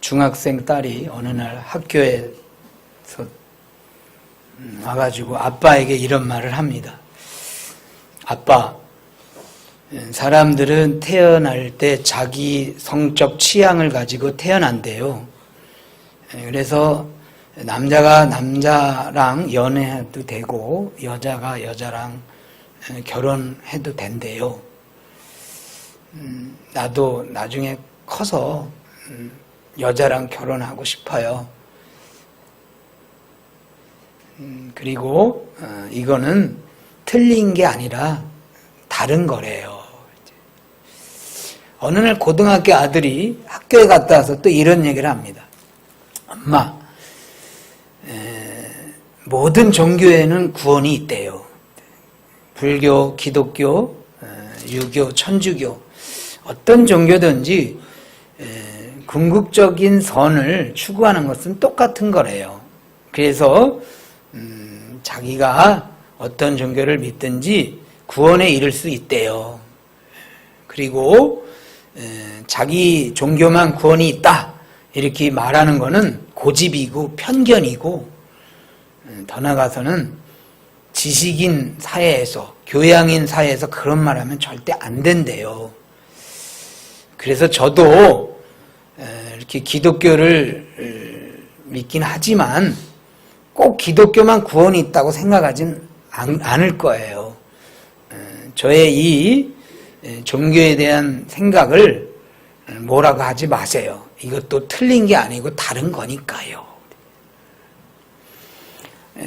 중학생 딸이 어느 날 학교에서 와가지고 아빠에게 이런 말을 합니다. 아빠, 사람들은 태어날 때 자기 성적 취향을 가지고 태어난대요. 그래서 남자가 남자랑 연애해도 되고 여자가 여자랑 결혼해도 된대요. 나도 나중에 커서 여자랑 결혼하고 싶어요. 그리고 이거는 틀린 게 아니라 다른 거래요. 어느 날 고등학교 아들이 학교에 갔다 와서 또 이런 얘기를 합니다. 엄마, 모든 종교에는 구원이 있대요. 불교, 기독교, 유교, 천주교 어떤 종교든지 궁극적인 선을 추구하는 것은 똑같은 거래요. 그래서 자기가 어떤 종교를 믿든지 구원에 이를 수 있대요. 그리고 자기 종교만 구원이 있다 이렇게 말하는 것은 고집이고 편견이고 더 나아가서는 지식인 사회에서 교양인 사회에서 그런 말하면 절대 안 된대요. 그래서 저도 이렇게 기독교를 믿긴 하지만 꼭 기독교만 구원이 있다고 생각하진 않을 거예요. 저의 이 종교에 대한 생각을 뭐라고 하지 마세요. 이것도 틀린 게 아니고 다른 거니까요.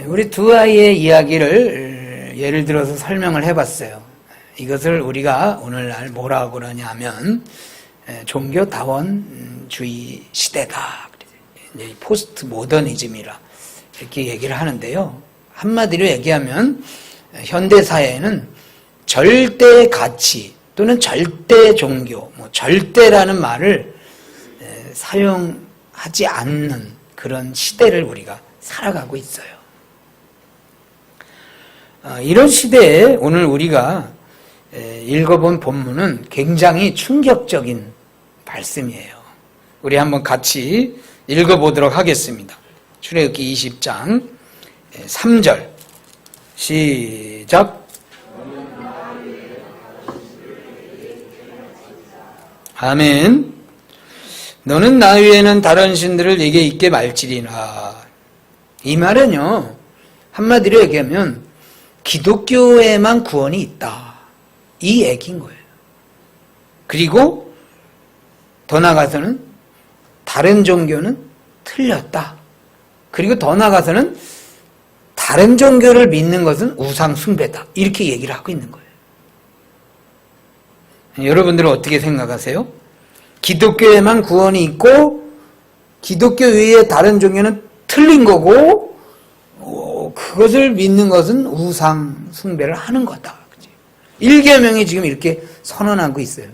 우리 두 아이의 이야기를 예를 들어서 설명을 해봤어요. 이것을 우리가 오늘날 뭐라고 그러냐면 종교다원주의 시대다. 이제 포스트 모더니즘이라 이렇게 얘기를 하는데요. 한마디로 얘기하면 현대사회에는 절대 가치 또는 절대 종교, 절대라는 말을 사용하지 않는 그런 시대를 우리가 살아가고 있어요. 이런 시대에 오늘 우리가 읽어본 본문은 굉장히 충격적인 말씀이에요. 우리 한번 같이 읽어보도록 하겠습니다. 출애굽기 20장 3절 시작. 아멘. 너는 나 위에는 다른 신들을 네게 있게 말지리라. 이 말은요, 한마디로 얘기하면 기독교에만 구원이 있다, 이 얘기인 거예요. 그리고 더 나아가서는 다른 종교는 틀렸다. 그리고 더 나아가서는 다른 종교를 믿는 것은 우상 숭배다, 이렇게 얘기를 하고 있는 거예요. 여러분들은 어떻게 생각하세요? 기독교에만 구원이 있고 기독교 외에 다른 종교는 틀린 거고 그것을 믿는 것은 우상 숭배를 하는 거다. 일계명이 지금 이렇게 선언하고 있어요.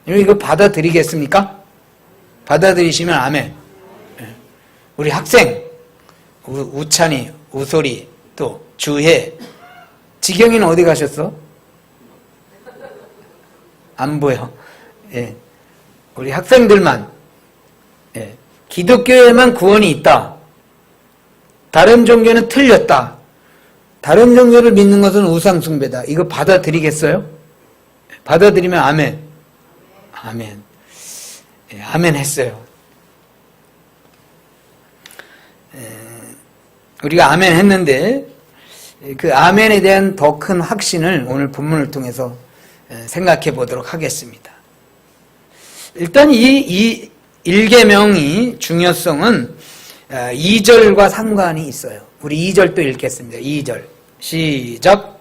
이거 받아들이겠습니까? 받아들이시면 아멘. 우리 학생 우찬이, 우솔이, 또 주혜, 지경이는 어디 가셨어? 안 보여. 예. 우리 학생들만, 예. 기독교에만 구원이 있다, 다른 종교는 틀렸다, 다른 종교를 믿는 것은 우상 숭배다, 이거 받아들이겠어요? 받아들이면 아멘. 아멘. 예, 아멘 했어요. 우리가 아멘 했는데 그 아멘에 대한 더 큰 확신을 오늘 본문을 통해서 생각해 보도록 하겠습니다. 일단 이 일계명이 중요성은 2절과 상관이 있어요. 우리 2절도 읽겠습니다. 2절 시작.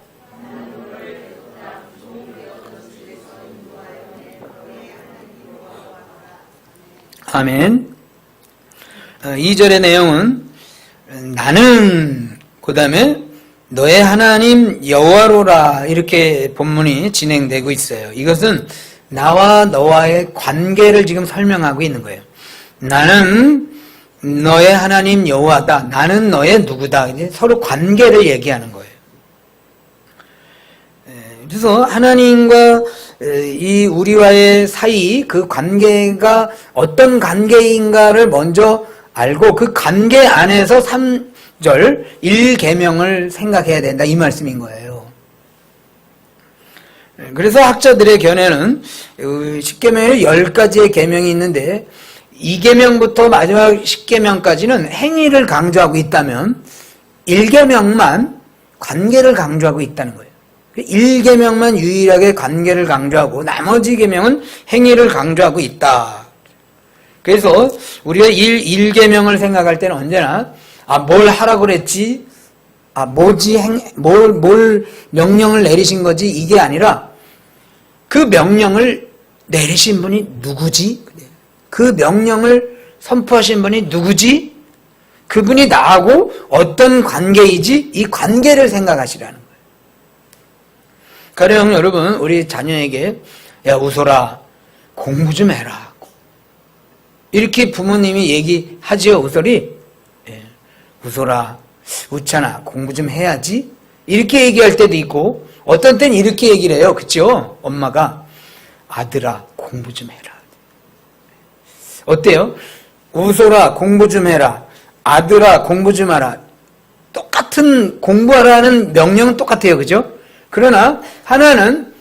아멘. 2절의 내용은 나는, 그 다음에 너의 하나님 여호와로라, 이렇게 본문이 진행되고 있어요. 이것은 나와 너와의 관계를 지금 설명하고 있는 거예요. 나는 너의 하나님 여호와다, 나는 너의 누구다. 이제 서로 관계를 얘기하는 거예요. 그래서 하나님과 이 우리와의 사이 그 관계가 어떤 관계인가를 먼저 알고 그 관계 안에서 3절 1계명을 생각해야 된다 이 말씀인 거예요. 그래서 학자들의 견해는 10계명에 10가지의 계명이 있는데 2계명부터 마지막 10계명까지는 행위를 강조하고 있다면 1계명만 관계를 강조하고 있다는 거예요. 1계명만 유일하게 관계를 강조하고 나머지 계명은 행위를 강조하고 있다. 그래서 우리가 1계명을 생각할 때는 언제나 뭘 하라고 그랬지? 뭘 명령을 내리신 거지? 이게 아니라 그 명령을 내리신 분이 누구지? 그 명령을 선포하신 분이 누구지? 그분이 나하고 어떤 관계이지? 이 관계를 생각하시라는 거예요. 가령 여러분 우리 자녀에게 야 우솔아 공부 좀 해라 이렇게 부모님이 얘기하지요. 우솔이 우솔아 우찬아 공부 좀 해야지 이렇게 얘기할 때도 있고 어떤 때는 이렇게 얘기를 해요. 그렇죠? 엄마가 아들아 공부 좀 해라. 어때요? 우솔아 공부 좀 해라. 아들아 공부 좀 하라. 똑같은 공부하라는 명령은 똑같아요. 그죠? 그러나 하나는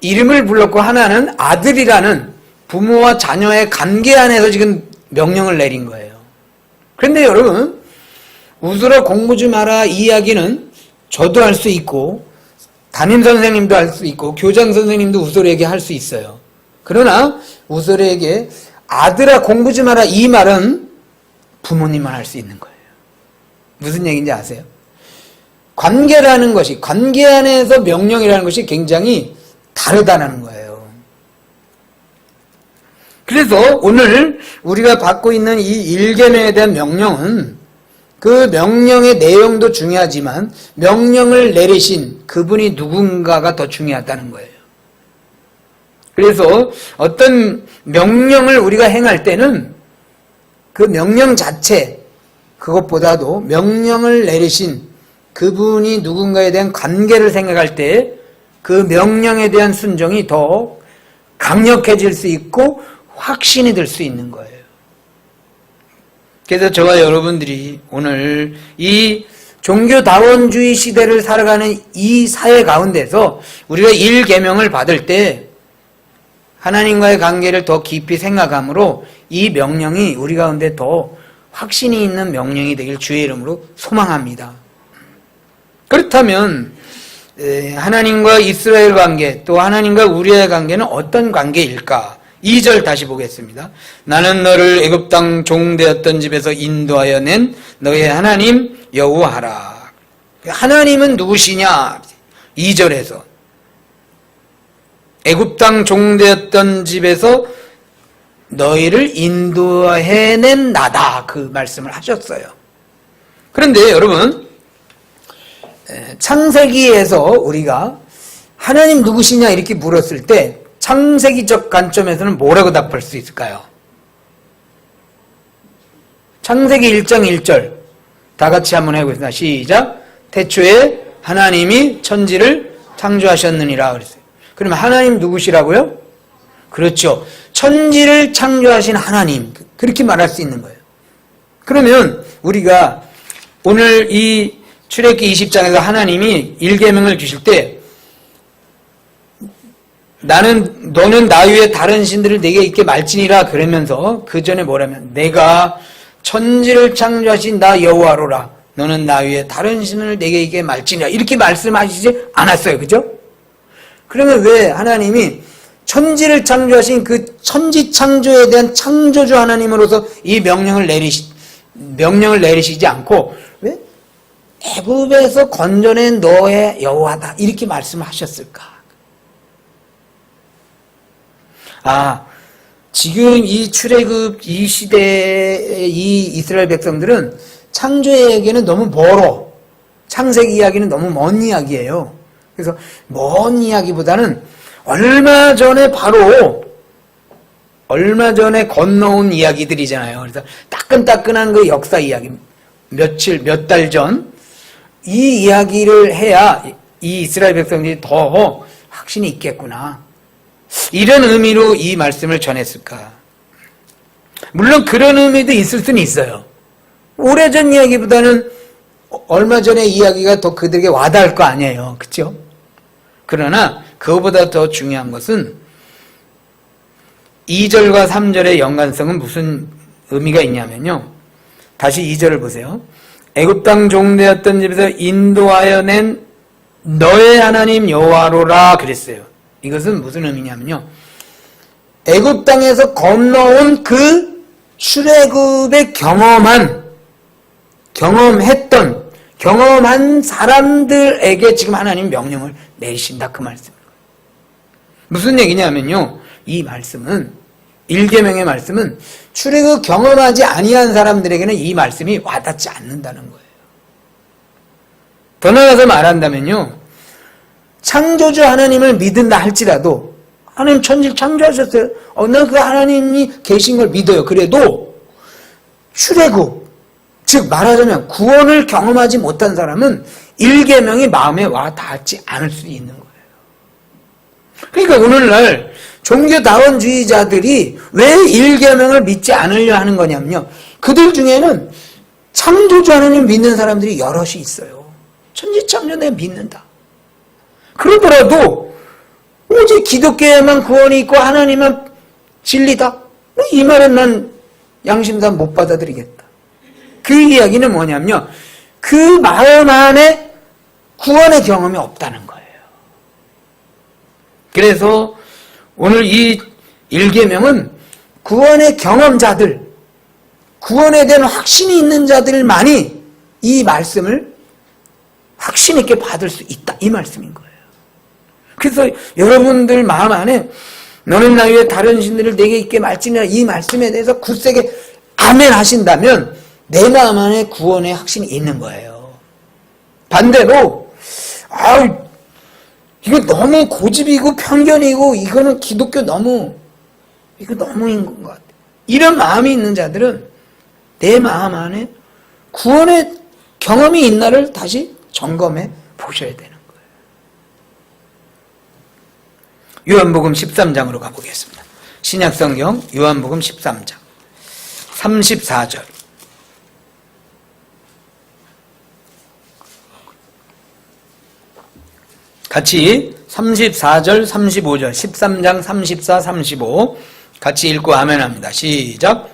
이름을 불렀고 하나는 아들이라는 부모와 자녀의 관계 안에서 지금 명령을 내린 거예요. 그런데 여러분 우솔아 공부 좀 하라 이 이야기는 저도 할 수 있고 담임선생님도 할 수 있고 교장선생님도 우솔에게 할 수 있어요. 그러나 우솔에게 아들아 공부 좀 하라 이 말은 부모님만 할 수 있는 거예요. 무슨 얘기인지 아세요? 관계라는 것이 관계 안에서 명령이라는 것이 굉장히 다르다는 거예요. 그래서 오늘 우리가 받고 있는 이 1계명에 대한 명령은 그 명령의 내용도 중요하지만 명령을 내리신 그분이 누군가가 더 중요하다는 거예요. 그래서 어떤 명령을 우리가 행할 때는 그 명령 자체 그것보다도 명령을 내리신 그분이 누군가에 대한 관계를 생각할 때 그 명령에 대한 순종이 더 강력해질 수 있고 확신이 될 수 있는 거예요. 그래서 저와 여러분들이 오늘 이 종교다원주의 시대를 살아가는 이 사회 가운데서 우리가 1계명을 받을 때 하나님과의 관계를 더 깊이 생각함으로 이 명령이 우리 가운데 더 확신이 있는 명령이 되길 주의 이름으로 소망합니다. 그렇다면 하나님과 이스라엘 관계 또 하나님과 우리의 관계는 어떤 관계일까? 2절 다시 보겠습니다. 나는 너를 애굽 땅 종되었던 집에서 인도하여 낸 너의 하나님 여호와라. 하나님은 누구시냐? 2절에서 애굽 땅 종되었던 집에서 너희를 인도해낸 나다 그 말씀을 하셨어요. 그런데 여러분 창세기에서 우리가 하나님 누구시냐 이렇게 물었을 때 창세기적 관점에서는 뭐라고 답할 수 있을까요? 창세기 1장 1절 다 같이 한번 해보겠습니다. 시작. 태초에 하나님이 천지를 창조하셨느니라 그랬어요. 그러면 하나님 누구시라고요? 그렇죠. 천지를 창조하신 하나님 그렇게 말할 수 있는 거예요. 그러면 우리가 오늘 이 출애굽기 20장에서 하나님이 1계명을 주실 때 너는 나 위에 다른 신들을 내게 있게 말지니라 그러면서 그 전에 뭐라면 내가 천지를 창조하신 나 여호와로라 너는 나 위에 다른 신을 내게 있게 말지니라 이렇게 말씀하시지 않았어요. 그죠? 그러면 왜 하나님이 천지를 창조하신 그 천지 창조에 대한 창조주 하나님으로서 이 명령을 내리시지 않고 왜? 애굽에서 건져낸 너의 여호와다 이렇게 말씀하셨을까? 지금 이 출애굽 이 시대의 이 이스라엘 백성들은 창조에게는 너무 멀어. 창세기 이야기는 너무 먼 이야기예요. 그래서 먼 이야기보다는 얼마 전에 건너온 이야기들이잖아요. 그래서 따끈따끈한 그 역사 이야기, 몇 달 전 이 이야기를 해야 이 이스라엘 백성들이 더 확신이 있겠구나. 이런 의미로 이 말씀을 전했을까? 물론 그런 의미도 있을 수는 있어요. 오래전 이야기보다는 얼마 전의 이야기가 더 그들에게 와닿을 거 아니에요. 그렇죠? 그러나 그거보다 더 중요한 것은 2절과 3절의 연관성은 무슨 의미가 있냐면요. 다시 2절을 보세요. 애굽 땅 종되었던 집에서 인도하여 낸 너의 하나님 여호와로라 그랬어요. 이것은 무슨 의미냐면요. 애굽 땅에서 건너온 그 출애굽의 경험한 사람들에게 지금 하나님 명령을 내리신다 그 말씀이에요. 무슨 얘기냐면요. 이 말씀은 1계명의 말씀은 출애굽 경험하지 아니한 사람들에게는 이 말씀이 와닿지 않는다는 거예요. 더 나아가서 말한다면요. 창조주 하나님을 믿는다 할지라도 하나님 천지를 창조하셨어요. 나 그 하나님이 계신 걸 믿어요. 그래도 출애굽, 즉 말하자면 구원을 경험하지 못한 사람은 1계명이 마음에 와 닿지 않을 수 있는 거예요. 그러니까 오늘날 종교다원주의자들이 왜 1계명을 믿지 않으려 하는 거냐면요. 그들 중에는 창조주 하나님 믿는 사람들이 여럿이 있어요. 천지창조 내가 믿는다. 그러더라도 오직 기독교에만 구원이 있고 하나님은 진리다. 이 말은 난 양심상 못 받아들이겠다. 그 이야기는 뭐냐면요. 그 마음 안에 구원의 경험이 없다는 거예요. 그래서 오늘 이 1계명은 구원의 경험자들, 구원에 대한 확신이 있는 자들만이 이 말씀을 확신 있게 받을 수 있다. 이 말씀인 거예요. 그래서 여러분들 마음 안에 너는 나 위에 다른 신들을 내게 있게 말지니라 이 말씀에 대해서 굳세게 아멘 하신다면 내 마음 안에 구원의 확신이 있는 거예요. 반대로 이거 너무 고집이고 편견이고 이거는 기독교 이거 너무인 것 같아. 이런 마음이 있는 자들은 내 마음 안에 구원의 경험이 있나를 다시 점검해 보셔야 되는 거예요. 요한복음 13장으로 가보겠습니다. 신약성경 요한복음 13장 34절 같이 34절 35절 13장 34 35 같이 읽고 아멘합니다. 시작.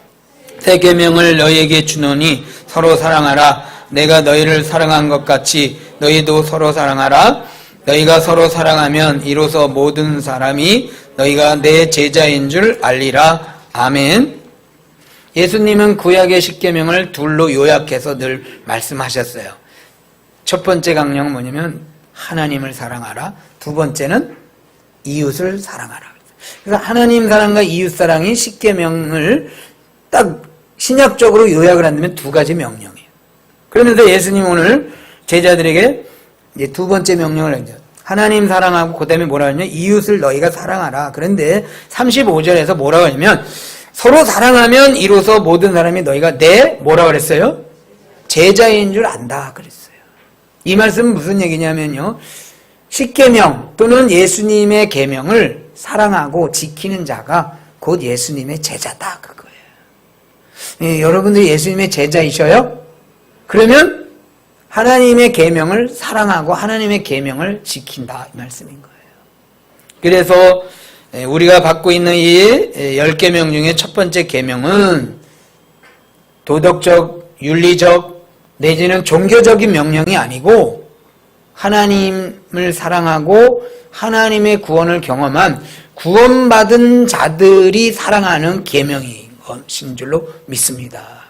새 계명을 너희에게 주노니 서로 사랑하라. 내가 너희를 사랑한 것 같이 너희도 서로 사랑하라. 너희가 서로 사랑하면 이로써 모든 사람이 너희가 내 제자인 줄 알리라. 아멘. 예수님은 구약의 10계명을 둘로 요약해서 늘 말씀하셨어요. 첫 번째 강령은 뭐냐면 하나님을 사랑하라. 두 번째는 이웃을 사랑하라. 그래서 하나님 사랑과 이웃 사랑이 10계명을 딱 신약적으로 요약을 한다면 두 가지 명령이에요. 그러면서 예수님 오늘 제자들에게 이제 두 번째 명령을 했죠. 하나님 사랑하고 그 다음에 뭐라 하냐면 이웃을 너희가 사랑하라. 그런데 35절에서 뭐라고 하냐면 서로 사랑하면 이로써 모든 사람이 너희가 내 뭐라 그랬어요? 제자인 줄 안다 그랬어요. 이 말씀은 무슨 얘기냐면요. 10계명 또는 예수님의 계명을 사랑하고 지키는 자가 곧 예수님의 제자다 그거예요. 예, 여러분들이 예수님의 제자이셔요? 그러면 하나님의 계명을 사랑하고 하나님의 계명을 지킨다 이 말씀인 거예요. 그래서 우리가 받고 있는 이 10계명 중에 첫 번째 계명은 도덕적, 윤리적 내지는 종교적인 명령이 아니고 하나님을 사랑하고 하나님의 구원을 경험한 구원받은 자들이 사랑하는 계명인 것인 줄로 믿습니다.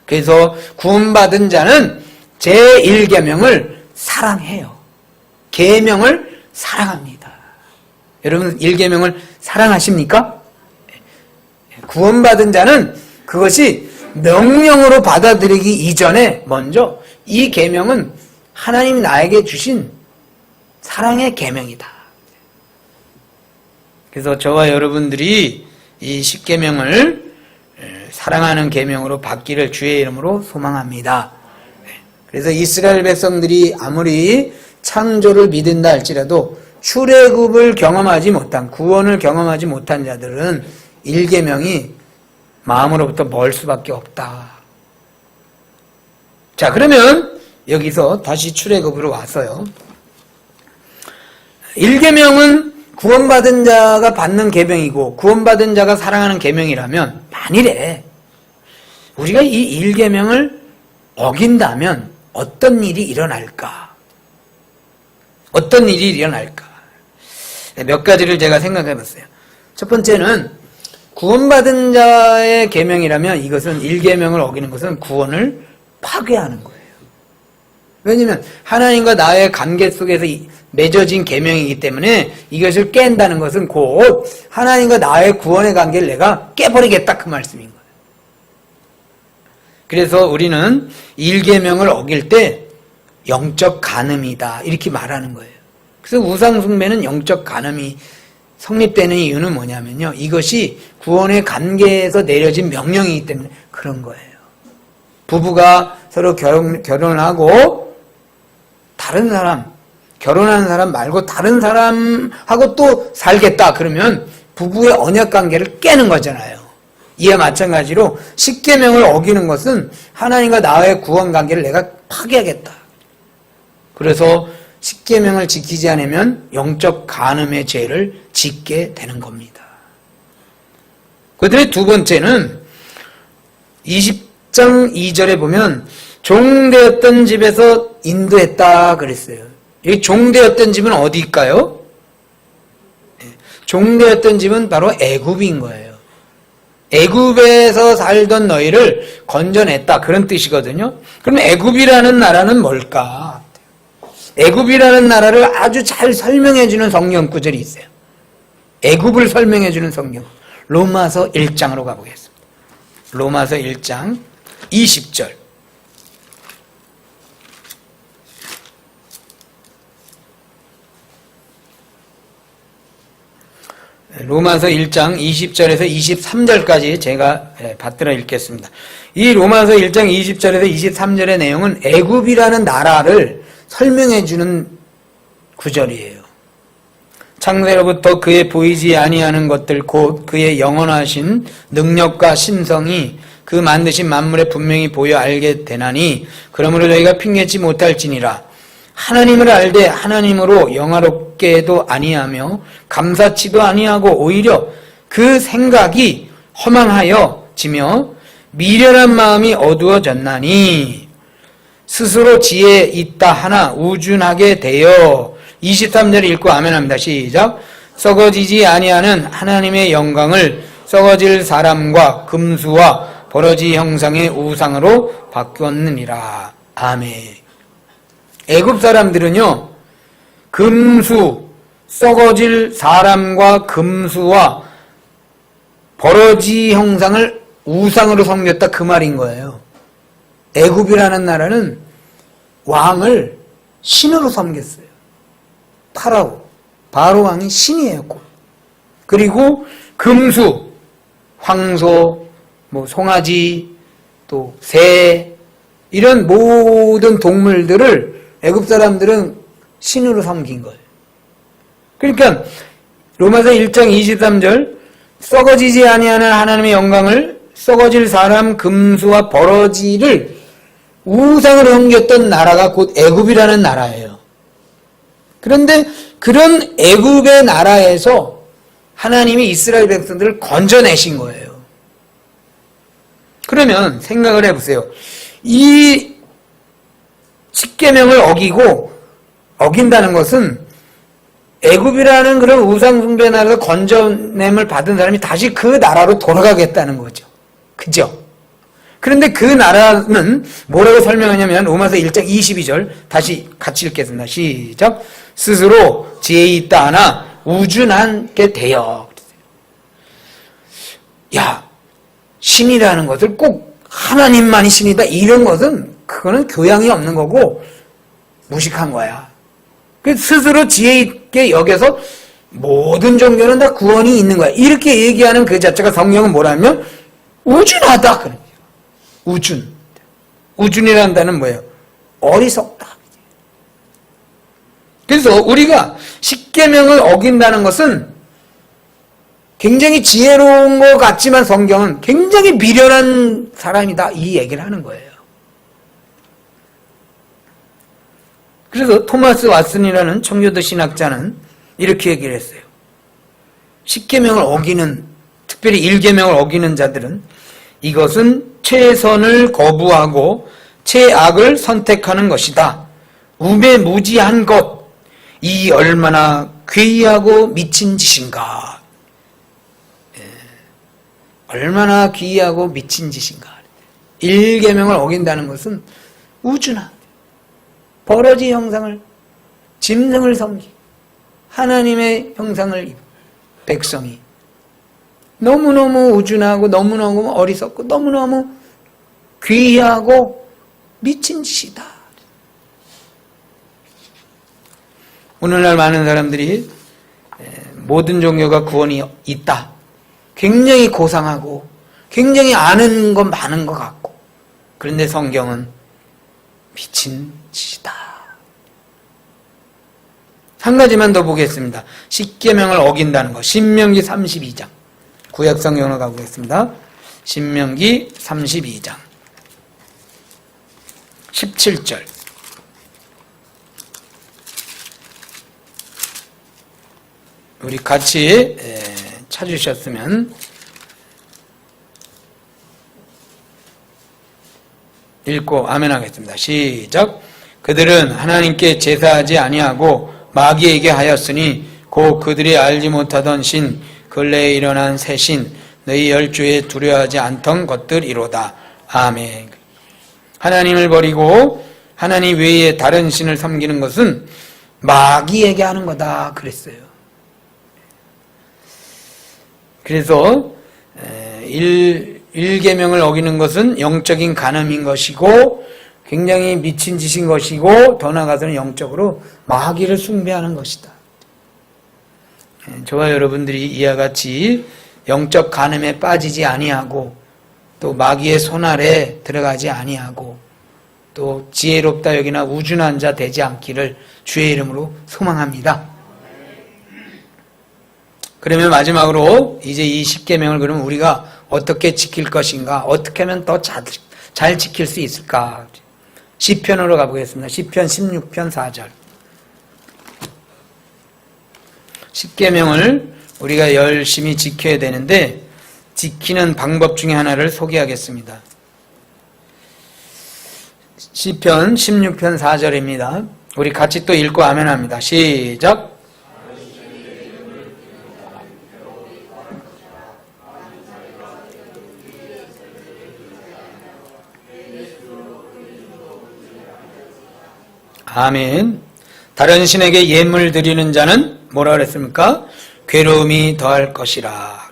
그래서 구원받은 자는 제1계명을 사랑해요. 계명을 사랑합니다. 여러분 1계명을 사랑하십니까? 구원받은 자는 그것이 명령으로 받아들이기 이전에 먼저 이 계명은 하나님이 나에게 주신 사랑의 계명이다. 그래서 저와 여러분들이 이 10계명을 사랑하는 계명으로 받기를 주의 이름으로 소망합니다. 그래서 이스라엘 백성들이 아무리 창조를 믿는다 할지라도 출애굽을 경험하지 못한, 구원을 경험하지 못한 자들은 1계명이 마음으로부터 멀 수밖에 없다. 자, 그러면 여기서 다시 출애굽으로 와서요. 1계명은 구원받은 자가 받는 계명이고 구원받은 자가 사랑하는 계명이라면, 만일에 우리가 이 1계명을 어긴다면 어떤 일이 일어날까? 어떤 일이 일어날까? 몇 가지를 제가 생각해 봤어요. 첫 번째는, 구원받은 자의 계명이라면 이것은 1계명을 어기는 것은 구원을 파괴하는 거예요. 왜냐하면 하나님과 나의 관계 속에서 맺어진 계명이기 때문에 이것을 깬다는 것은 곧 하나님과 나의 구원의 관계를 내가 깨버리겠다, 그 말씀인 거예요. 그래서 우리는 1계명을 어길 때 영적 간음이다, 이렇게 말하는 거예요. 그래서 우상숭배는 영적 간음이 성립되는 이유는 뭐냐면요, 이것이 구원의 관계에서 내려진 명령이기 때문에 그런 거예요. 부부가 서로 결혼을 하고 다른 사람, 결혼하는 사람 말고 다른 사람하고 또 살겠다 그러면 부부의 언약 관계를 깨는 거잖아요. 이와 마찬가지로 10계명을 어기는 것은 하나님과 나의 구원 관계를 내가 파괴하겠다. 그래서 10계명을 지키지 않으면 영적 간음의 죄를 짓게 되는 겁니다. 그다음에 두 번째는 20장 2절에 보면 종되었던 집에서 인도했다 그랬어요. 이 종되었던 집은 어디일까요? 종되었던 집은 바로 애굽인 거예요. 애굽에서 살던 너희를 건져냈다, 그런 뜻이거든요. 그럼 애굽이라는 나라는 뭘까? 애굽이라는 나라를 아주 잘 설명해주는 성경 구절이 있어요. 애굽을 설명해주는 성경, 로마서 1장으로 가보겠습니다. 로마서 1장 20절. 로마서 1장 20절에서 23절까지 제가 받들어 읽겠습니다. 이 로마서 1장 20절에서 23절의 내용은 애굽이라는 나라를 설명해 주는 구절이에요. 창세로부터 그의 보이지 아니하는 것들 곧 그의 영원하신 능력과 신성이 그 만드신 만물에 분명히 보여 알게 되나니 그러므로 저희가 핑계치 못할지니라. 하나님을 알되 하나님으로 영화롭게도 아니하며 감사치도 아니하고 오히려 그 생각이 허망하여지며 미련한 마음이 어두워졌나니 스스로 지혜 있다 하나 우준하게 되어 23절 읽고 아멘합니다. 시작. 썩어지지 아니하는 하나님의 영광을 썩어질 사람과 금수와 버러지 형상의 우상으로 바꾸었느니라. 아멘. 애굽 사람들은요, 금수, 썩어질 사람과 금수와 버러지 형상을 우상으로 섬겼다, 그 말인 거예요. 애굽이라는 나라는 왕을 신으로 섬겼어요. 파라오, 바로 왕이 신이에요. 그리고 금수, 황소, 송아지, 또 새, 이런 모든 동물들을 애굽 사람들은 신으로 섬긴 거예요. 그러니까 로마서 1장 23절 썩어지지 아니하는 하나님의 영광을 썩어질 사람 금수와 버러지를 우상으로 섬겼던 나라가 곧 애굽이라는 나라예요. 그런데 그런 애굽의 나라에서 하나님이 이스라엘 백성들을 건져내신 거예요. 그러면 생각을 해보세요. 이 10계명을 어긴다는 것은 애굽이라는 그런 우상숭배 나라에서 건져냄을 받은 사람이 다시 그 나라로 돌아가겠다는 거죠. 그죠? 그런데 그 나라는 뭐라고 설명하냐면 로마서 1장 22절 다시 같이 읽겠습니다. 시작. 스스로 지혜 있다 하나 우준하게 되어. 야, 신이라는 것을 꼭 하나님만이 신이다, 이런 것은 그거는 교양이 없는 거고 무식한 거야. 스스로 지혜 있게 여겨서 모든 종교는 다 구원이 있는 거야, 이렇게 얘기하는 그 자체가 성경은 뭐라면 우준하다 그런 거예요. 우준. 우준이라는 단어는 뭐예요? 어리석다. 그래서 우리가 십계명을 어긴다는 것은 굉장히 지혜로운 것 같지만 성경은 굉장히 미련한 사람이다, 이 얘기를 하는 거예요. 그래서 토마스 왓슨이라는 청교도 신학자는 이렇게 얘기를 했어요. 십계명을 어기는, 특별히 일계명을 어기는 자들은 이것은 최선을 거부하고 최악을 선택하는 것이다. 우매무지한 것, 이 얼마나 괴이하고 미친 짓인가. 얼마나 귀하고 미친 짓인가. 일계명을 어긴다는 것은 우주나 버러지 형상을, 짐승을 섬기, 하나님의 형상을 입은 백성이 너무너무 우준하고 너무너무 어리석고 너무너무 귀하고 미친 짓이다. 오늘날 많은 사람들이 모든 종교가 구원이 있다, 굉장히 고상하고 굉장히 아는 건 많은 것 같고, 그런데 성경은 미친 짓이다. 한 가지만 더 보겠습니다. 십계명을 어긴다는 것. 신명기 32장. 구약 성경으로 가보겠습니다. 신명기 32장 17절. 우리 같이 찾으셨으면 읽고 아멘 하겠습니다. 시작. 그들은 하나님께 제사하지 아니하고 마귀에게 하였으니 곧 그들이 알지 못하던 신, 근래에 일어난 새 신, 너희 열조에 두려워하지 않던 것들이로다. 아멘. 하나님을 버리고 하나님 외에 다른 신을 섬기는 것은 마귀에게 하는 거다 그랬어요. 그래서 일계명을 어기는 것은 영적인 간음인 것이고 굉장히 미친 짓인 것이고, 더 나아가서는 영적으로 마귀를 숭배하는 것이다. 저와 여러분들이 이와 같이 영적 간음에 빠지지 아니하고, 또 마귀의 손아래 들어가지 아니하고, 또 지혜롭다 여기나 우준한 자 되지 않기를 주의 이름으로 소망합니다. 그러면 마지막으로 이제 이 십계명을 그러면 우리가 어떻게 지킬 것인가, 어떻게 하면 더 잘 지킬 수 있을까? 시편으로 가보겠습니다. 시편 16편 4절. 십계명을 우리가 열심히 지켜야 되는데 지키는 방법 중에 하나를 소개하겠습니다. 시편 16편 4절입니다. 우리 같이 또 읽고 아멘 합니다. 시작. 아멘. 다른 신에게 예물 드리는 자는 뭐라 그랬습니까? 괴로움이 더할 것이라.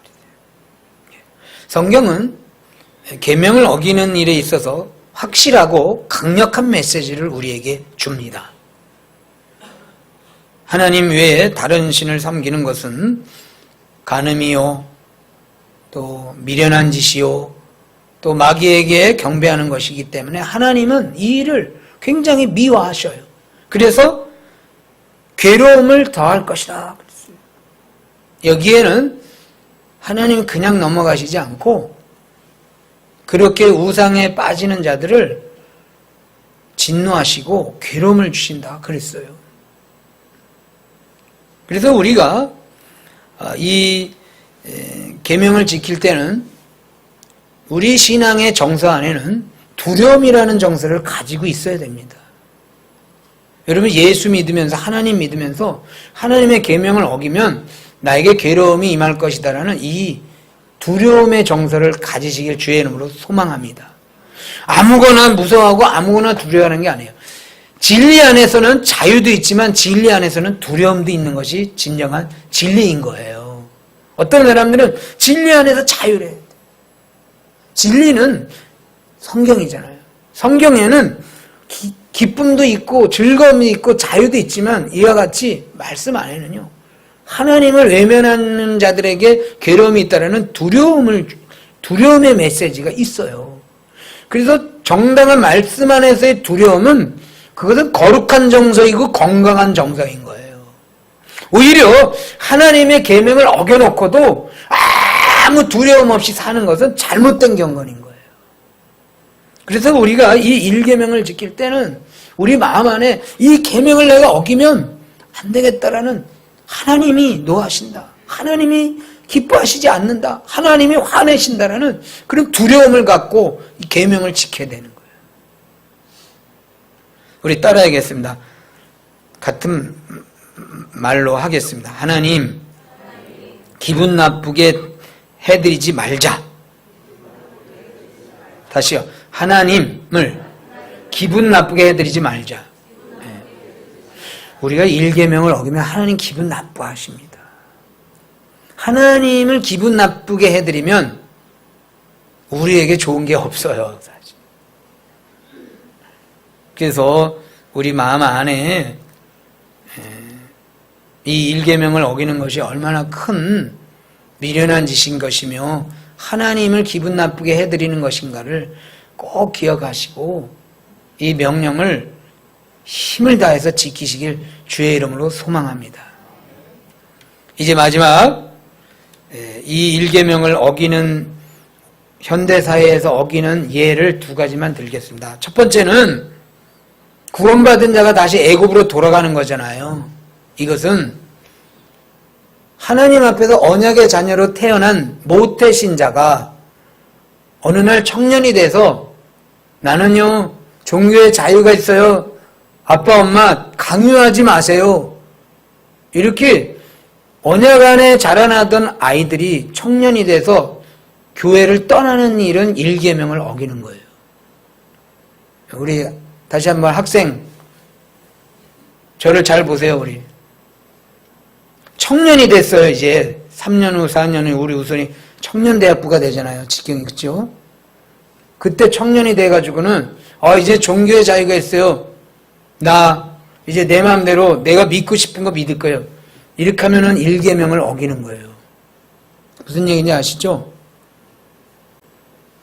성경은 계명을 어기는 일에 있어서 확실하고 강력한 메시지를 우리에게 줍니다. 하나님 외에 다른 신을 섬기는 것은 간음이요, 또 미련한 짓이요, 또 마귀에게 경배하는 것이기 때문에 하나님은 이 일을 굉장히 미워하셔요. 그래서 괴로움을 더할 것이다. 여기에는 하나님이 그냥 넘어가시지 않고 그렇게 우상에 빠지는 자들을 진노하시고 괴로움을 주신다 그랬어요. 그래서 우리가 이 계명을 지킬 때는 우리 신앙의 정서 안에는 두려움이라는 정서를 가지고 있어야 됩니다. 여러분, 예수 믿으면서, 하나님 믿으면서 하나님의 계명을 어기면 나에게 괴로움이 임할 것이다라는 이 두려움의 정서를 가지시길 주의 이름으로 소망합니다. 아무거나 무서워하고 아무거나 두려워하는 게 아니에요. 진리 안에서는 자유도 있지만 진리 안에서는 두려움도 있는 것이 진정한 진리인 거예요. 어떤 사람들은 진리 안에서 자유래. 진리는 성경이잖아요. 성경에는 기쁨도 있고 즐거움이 있고 자유도 있지만 이와 같이 말씀 안에는요, 하나님을 외면하는 자들에게 괴로움이 있다라는 두려움의 메시지가 있어요. 그래서 정당한 말씀 안에서의 두려움은 그것은 거룩한 정서이고 건강한 정서인 거예요. 오히려 하나님의 계명을 어겨놓고도 아무 두려움 없이 사는 것은 잘못된 경건인 거예요. 그래서 우리가 이 1계명을 지킬 때는 우리 마음 안에 이 계명을 내가 어기면 안 되겠다라는 하나님이 노하신다, 하나님이 기뻐하시지 않는다, 하나님이 화내신다라는 그런 두려움을 갖고 이 계명을 지켜야 되는 거예요. 우리 따라야겠습니다. 같은 말로 하겠습니다. 하나님, 기분 나쁘게 해드리지 말자. 다시요. 하나님을 기분 나쁘게 해드리지 말자. 우리가 1계명을 어기면 하나님 기분 나빠하십니다. 하나님을 기분 나쁘게 해드리면 우리에게 좋은 게 없어요, 사실. 그래서 우리 마음 안에 이 1계명을 어기는 것이 얼마나 큰 미련한 짓인 것이며 하나님을 기분 나쁘게 해드리는 것인가를 꼭 기억하시고 이 명령을 힘을 다해서 지키시길 주의 이름으로 소망합니다. 이제 마지막 이 1계명을 어기는 현대사회에서 어기는 예를 2가지만 들겠습니다. 첫 번째는 구원받은 자가 다시 애굽으로 돌아가는 거잖아요. 이것은 하나님 앞에서 언약의 자녀로 태어난 모태신자가 어느 날 청년이 돼서 나는요 종교의 자유가 있어요, 아빠 엄마 강요하지 마세요, 이렇게 언약 안에 자라나던 아이들이 청년이 돼서 교회를 떠나는 일은 1계명을 어기는 거예요. 우리 다시 한번 학생 저를 잘 보세요. 우리 청년이 됐어요. 이제 3년 후 4년 후 우리 우선이 청년대학부가 되잖아요. 직경이. 그렇죠? 그때 청년이 돼가지고는 이제 종교의 자유가 있어요, 나 이제 내 마음대로 내가 믿고 싶은 거 믿을 거예요, 이렇게 하면은 1계명을 어기는 거예요. 무슨 얘기인지 아시죠?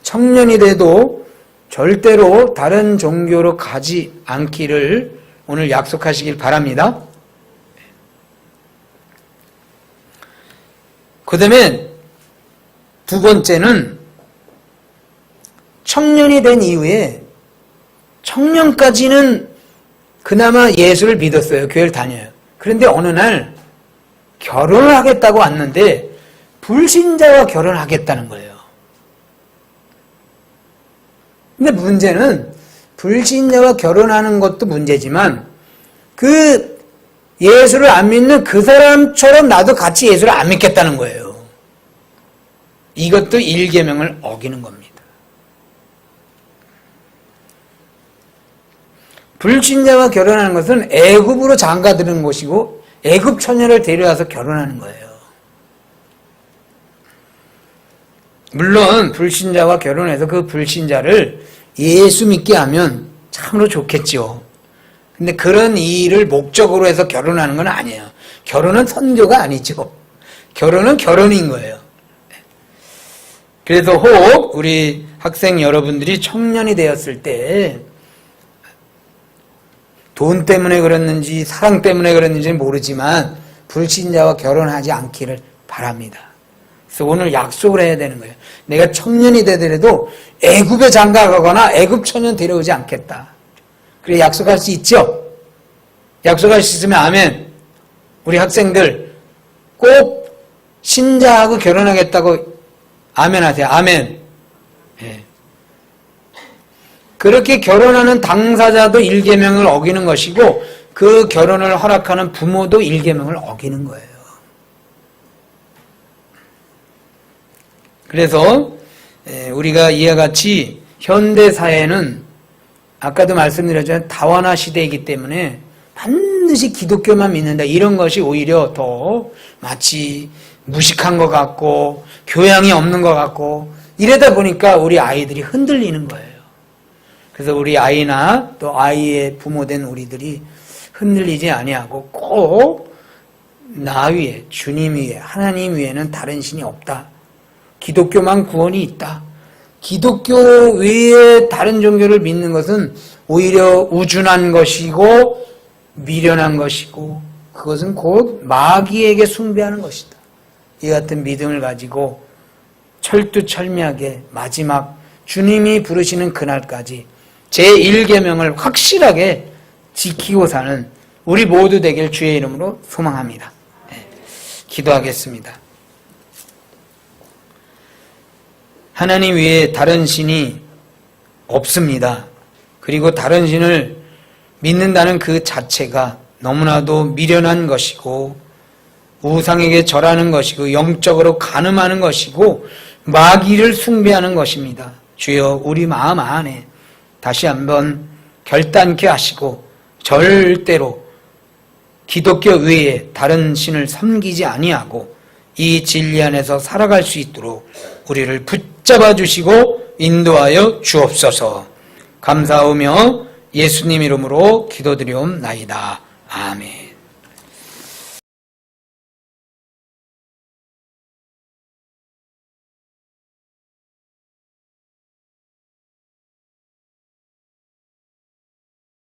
청년이 돼도 절대로 다른 종교로 가지 않기를 오늘 약속하시길 바랍니다. 그 다음에 2번째는 청년이 된 이후에 청년까지는 그나마 예수를 믿었어요. 교회를 다녀요. 그런데 어느 날 결혼을 하겠다고 왔는데 불신자와 결혼하겠다는 거예요. 근데 문제는 불신자와 결혼하는 것도 문제지만 그 예수를 안 믿는 그 사람처럼 나도 같이 예수를 안 믿겠다는 거예요. 이것도 1계명을 어기는 겁니다. 불신자와 결혼하는 것은 애굽으로 장가드는 것이고 애굽 처녀를 데려와서 결혼하는 거예요. 물론 불신자와 결혼해서 그 불신자를 예수 믿게 하면 참으로 좋겠죠. 근데 그런 일을 목적으로 해서 결혼하는 건 아니에요. 결혼은 선교가 아니죠. 결혼은 결혼인 거예요. 그래서 혹 우리 학생 여러분들이 청년이 되었을 때 돈 때문에 그랬는지 사랑 때문에 그랬는지는 모르지만 불신자와 결혼하지 않기를 바랍니다. 그래서 오늘 약속을 해야 되는 거예요. 내가 청년이 되더라도 애굽에 장가가거나 애굽 처녀 데려오지 않겠다. 그래 약속할 수 있죠? 약속할 수 있으면 아멘. 우리 학생들 꼭 신자하고 결혼하겠다고 아멘 하세요. 아멘. 예. 그렇게 결혼하는 당사자도 1계명을 어기는 것이고 그 결혼을 허락하는 부모도 1계명을 어기는 거예요. 그래서 우리가 이와 같이 현대사회는 아까도 말씀드렸지만 다원화 시대이기 때문에 반드시 기독교만 믿는다, 이런 것이 오히려 더 마치 무식한 것 같고 교양이 없는 것 같고 이러다 보니까 우리 아이들이 흔들리는 거예요. 그래서 우리 아이나 또 아이의 부모된 우리들이 흔들리지 아니하고 꼭 나 위에, 주님 위에, 하나님 위에는 다른 신이 없다, 기독교만 구원이 있다, 기독교 외에 다른 종교를 믿는 것은 오히려 우준한 것이고 미련한 것이고 그것은 곧 마귀에게 숭배하는 것이다. 이 같은 믿음을 가지고 철두철미하게 마지막 주님이 부르시는 그날까지 제1계명을 확실하게 지키고 사는 우리 모두 되길 주의 이름으로 소망합니다. 네, 기도하겠습니다. 하나님 외에 다른 신이 없습니다. 그리고 다른 신을 믿는다는 그 자체가 너무나도 미련한 것이고 우상에게 절하는 것이고 영적으로 간음하는 것이고 마귀를 숭배하는 것입니다. 주여 우리 마음 안에 다시 한번 결단케 하시고 절대로 기독교 외에 다른 신을 섬기지 아니하고 이 진리 안에서 살아갈 수 있도록 우리를 붙잡아 주시고 인도하여 주옵소서. 감사하며 예수님 이름으로 기도드리옵나이다. 아멘.